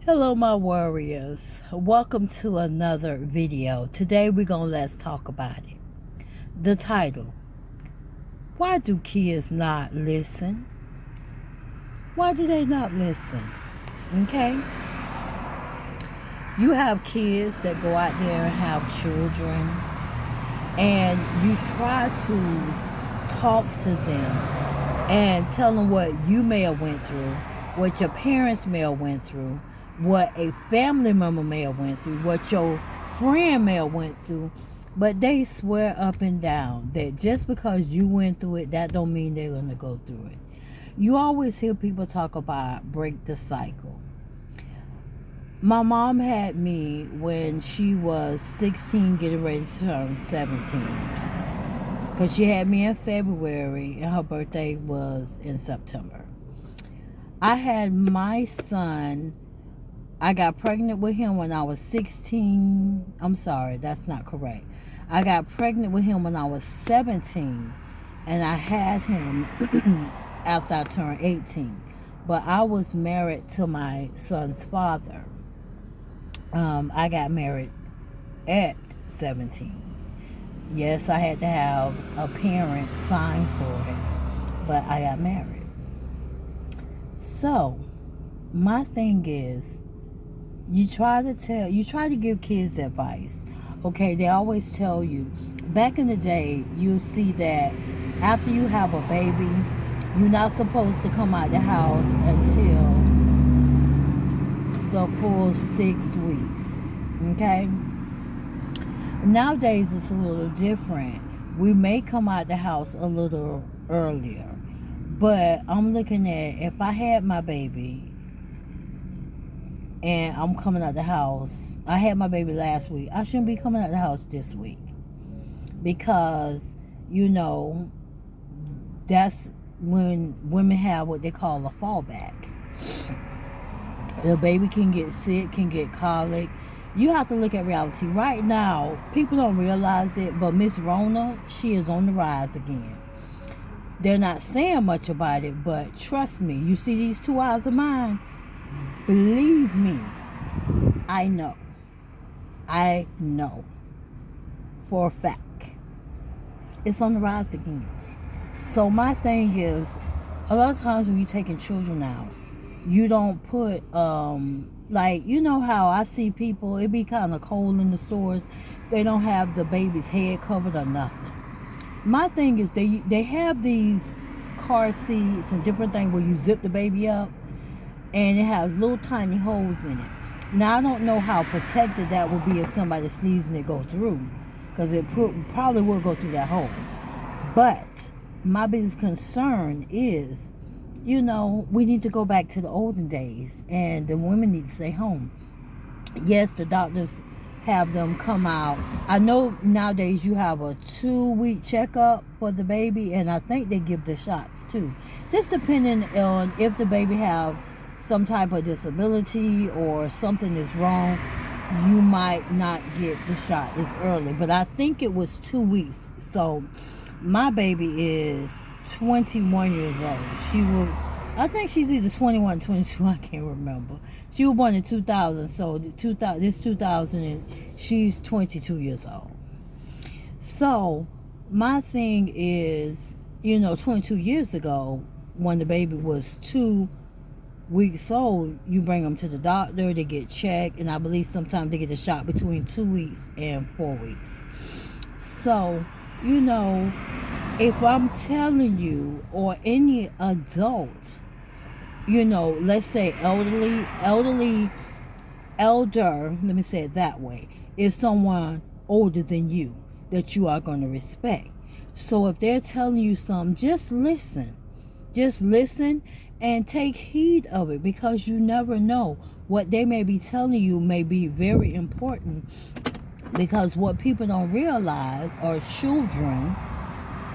Hello my warriors, welcome to another video. Today we're gonna let's talk about it. The title, why do kids not listen? Why do they not listen? Okay, you have kids that go out there and have children, and you try to talk to them and tell them what you may have went through, what your parents may have went through, what a family member may have went through, what your friend may have went through, but they swear up and down that just because you went through it, that don't mean they're going to go through it. You always hear people talk about break the cycle. My mom had me when she was 16, getting ready to turn 17. Because she had me in February and her birthday was in September. I had my son, I got pregnant with him when I was 16. I'm sorry, that's not correct. I got pregnant with him when I was 17, and I had him after I turned 18. But I was married to my son's father. I got married at 17. Yes, I had to have a parent sign for it, but I got married. So, my thing is, you try to give kids advice. Okay, they always tell you, back in the day, you'll see that after you have a baby, you're not supposed to come out the house until the full 6 weeks. Okay? Nowadays, it's a little different. We may come out the house a little earlier. But I'm looking at, if I had my baby and I'm coming out the house, I had my baby last week, I shouldn't be coming out the house this week. Because, that's when women have what they call a fallback. The baby can get sick, can get colic. You have to look at reality. Right now, people don't realize it, but Miss Rona, she is on the rise again. They're not saying much about it, but trust me, you see these 2 eyes of mine? Believe me, I know. I know for a fact. It's on the rise again. So my thing is, a lot of times when you're taking children out, you don't put, how I see people, it be kind of cold in the stores. They don't have the baby's head covered or nothing. My thing is, they have these car seats and different things where you zip the baby up, and it has little tiny holes in it. Now, I don't know how protected that would be if somebody sneezes and it go through, because it probably will go through that hole. But my biggest concern is, we need to go back to the olden days, and the women need to stay home. Yes, the doctors have them come out. I know nowadays you have a 2-week checkup for the baby, and I think they give the shots too. Just depending on if the baby have some type of disability or something is wrong, you might not get the shot as early. But I think it was 2 weeks. So my baby is 21 years old. I think she's either 21, 22, I can't remember. She was born in 2000, so this 2000, and she's 22 years old. So, my thing is, 22 years ago, when the baby was 2 weeks old, you bring them to the doctor, they get checked, and I believe sometimes they get a shot between 2 weeks and 4 weeks. So, if I'm telling you, or any adult, let's say elder, let me say it that way, is someone older than you that you are going to respect. So if they're telling you something, just listen. Just listen and take heed of it, because you never know. What they may be telling you may be very important, because what people don't realize, or children,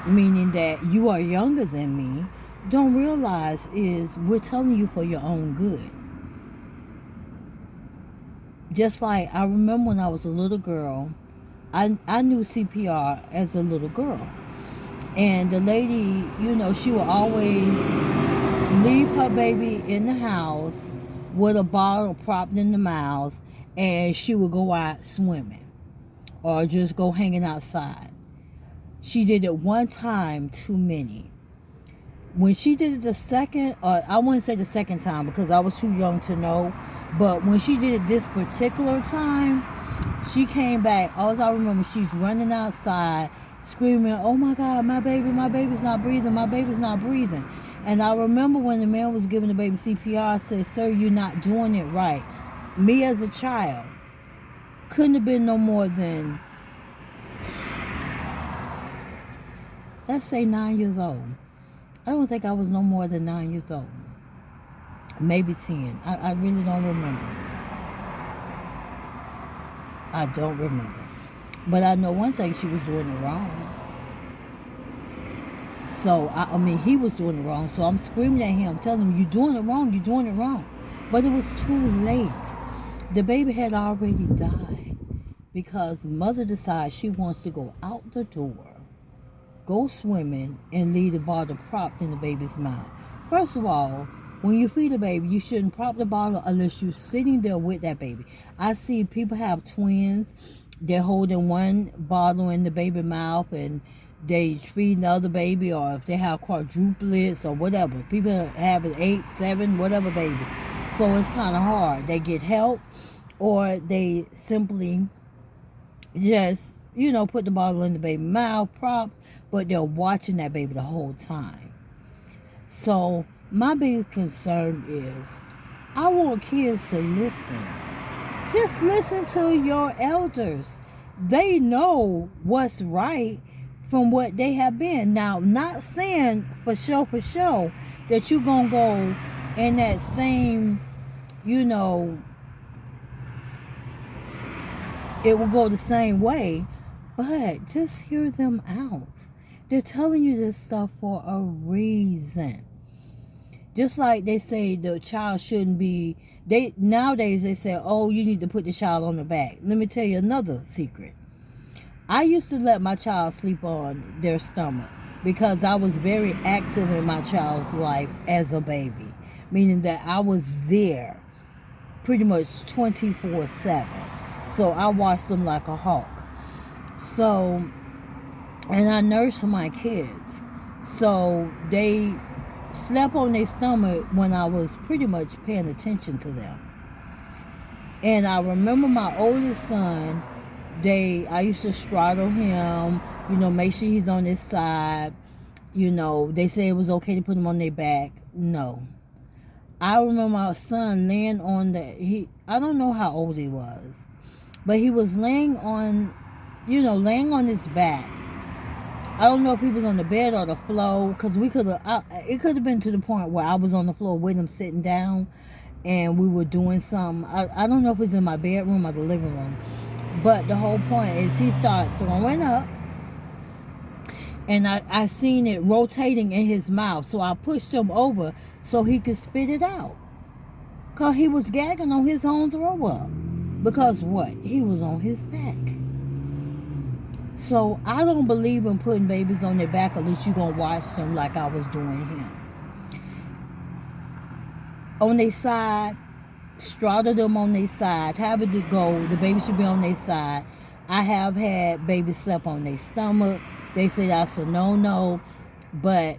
meaning that you are younger than me, don't realize is we're telling you for your own good. Just like I remember when I was a little girl, I knew CPR as a little girl. And the lady, she would always leave her baby in the house with a bottle propped in the mouth, and she would go out swimming or just go hanging outside. She did it one time too many. When she did it the second, or I wouldn't say the second time because I was too young to know, but when she did it this particular time, she came back. All I remember, she's running outside screaming, "Oh my God, my baby's not breathing, my baby's not breathing." And I remember when the man was giving the baby CPR, I said, "Sir, you're not doing it right." Me as a child, couldn't have been no more than, let's say 9 years old. I don't think I was no more than 9 years old. Maybe 10. I really don't remember. I don't remember. But I know one thing, she was doing it wrong. So, I mean, he was doing it wrong. So I'm screaming at him, telling him, "You're doing it wrong, you're doing it wrong." But it was too late. The baby had already died because mother decides she wants to go out the door, go swimming, and leave the bottle propped in the baby's mouth. First of all, when you feed a baby, you shouldn't prop the bottle unless you're sitting there with that baby. I see people have twins. They're holding one bottle in the baby mouth and they feed the other baby, or if they have quadruplets or whatever. People having 8, 7, whatever babies. So it's kind of hard. They get help, or they simply just, put the bottle in the baby mouth, prop, but they're watching that baby the whole time. So my biggest concern is I want kids to listen. Just listen to your elders. They know what's right from what they have been. Now, not saying for sure that you're going to go in that same, it will go the same way, but just hear them out. They're telling you this stuff for a reason. Just like they say the child shouldn't be, nowadays they say, "Oh, you need to put the child on the back." Let me tell you another secret. I used to let my child sleep on their stomach because I was very active in my child's life as a baby, meaning that I was there pretty much 24/7. So I watched them like a hawk. So, and I nursed my kids. So they slept on their stomach when I was pretty much paying attention to them. And I remember my oldest son, I used to straddle him, make sure he's on his side. They say it was okay to put him on their back. No. I remember my son laying on I don't know how old he was, but he was laying on his back. I don't know if he was on the bed or the floor, because it could have been to the point where I was on the floor with him sitting down and we were doing something. I don't know if it was in my bedroom or the living room. But the whole point is he started throwing up, and I seen it rotating in his mouth. So I pushed him over so he could spit it out, because he was gagging on his own throw up. Because what? He was on his back. So I don't believe in putting babies on their back unless you're going to watch them like I was doing him. On their side, straddle them on their side, have it to go. The baby should be on their side. I have had babies sleep on their stomach. They say that's a no-no, but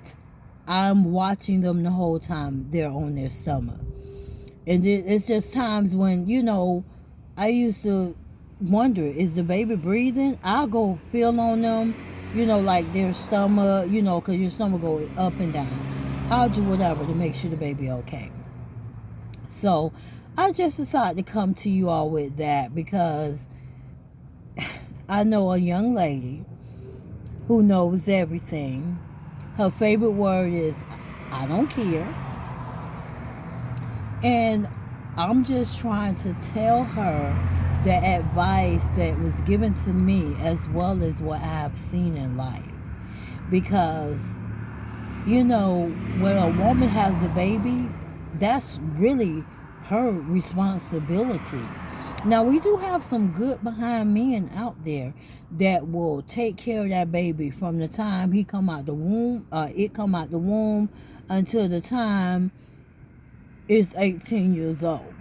I'm watching them the whole time they're on their stomach. And it's just times when, I used to wonder, is the baby breathing? I'll go feel on them, like their stomach, because your stomach goes up and down. I'll do whatever to make sure the baby okay. So I just decided to come to you all with that because I know a young lady who knows everything. Her favorite word is, "I don't care." And I'm just trying to tell her the advice that was given to me as well as what I have seen in life. Because, when a woman has a baby, that's really her responsibility. Now, we do have some good behind men out there that will take care of that baby from the time it come out the womb until the time is 18 years old,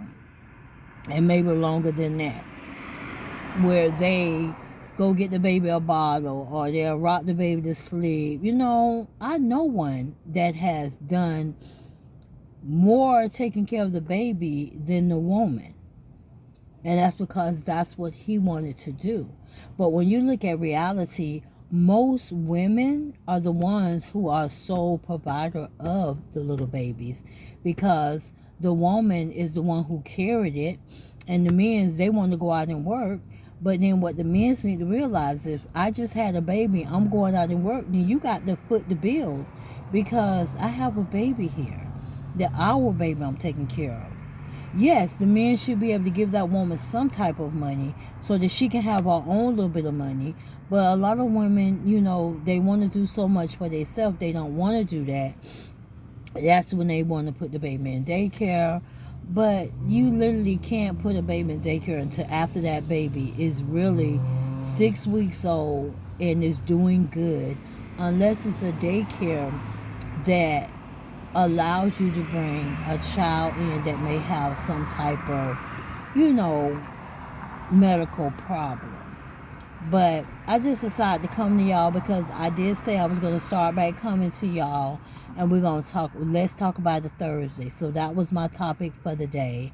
and maybe longer than that, where they go get the baby a bottle or they'll rock the baby to sleep. You know, I know one that has done more taking care of the baby than the woman. And that's because that's what he wanted to do. But when you look at reality, most women are the ones who are sole provider of the little babies, because the woman is the one who carried it, and the men, they want to go out and work. But then what the men need to realize is, if I just had a baby, I'm going out and work, then you got to foot the bills, because I have a baby here, our baby I'm taking care of. Yes, the men should be able to give that woman some type of money so that she can have her own little bit of money. But a lot of women, you know, they want to do so much for themselves, they don't want to do that. That's when they want to put the baby in daycare. But you literally can't put a baby in daycare until after that baby is really 6 weeks old and is doing good, unless it's a daycare that allows you to bring a child in that may have some type of, you know, medical problem. But I just decided to come to y'all because I did say I was going to start back coming to y'all, and we're going to let's talk about it Thursday. So that was my topic for the day.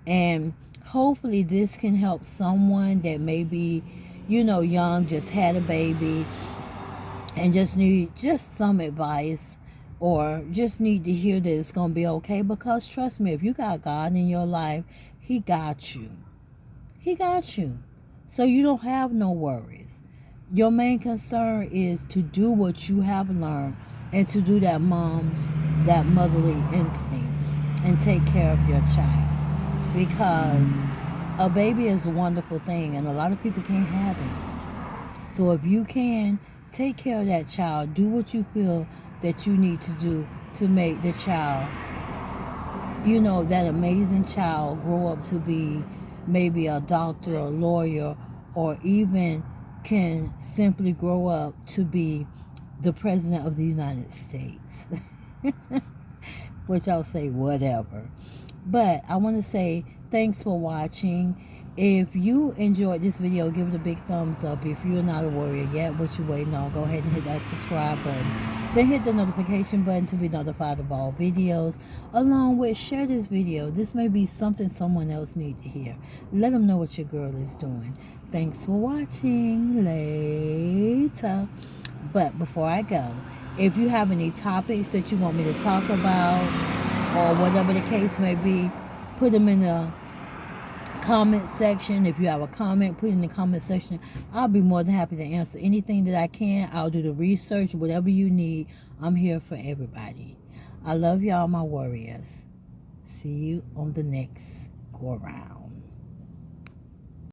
And hopefully this can help someone that may be, you know, young, just had a baby, and just need just some advice, or just need to hear that it's going to be okay. Because trust me, if you got God in your life, he got you. He got you. So you don't have no worries. Your main concern is to do what you have learned, and to do that motherly instinct, and take care of your child. Because a baby is a wonderful thing, and a lot of people can't have it. So if you can, take care of that child. Do what you feel that you need to do to make the child, you know, that amazing child grow up to be maybe a doctor, a lawyer, or even can simply grow up to be the president of the United States. Which I'll say whatever. But I want to say thanks for watching. If you enjoyed this video, give it a big thumbs up. If you're not a warrior yet, what you waiting on, go ahead and hit that subscribe button. Then hit the notification button to be notified of all videos. Along with, share this video. This may be something someone else needs to hear. Let them know what your girl is doing. Thanks for watching. Later. But before I go, if you have any topics that you want me to talk about, or whatever the case may be, put them in the comment section. If you have a comment, put it in the comment section. I'll be more than happy to answer anything that I can. I'll do the research, whatever you need. I'm here for everybody. I love y'all, my warriors. See you on the next go around.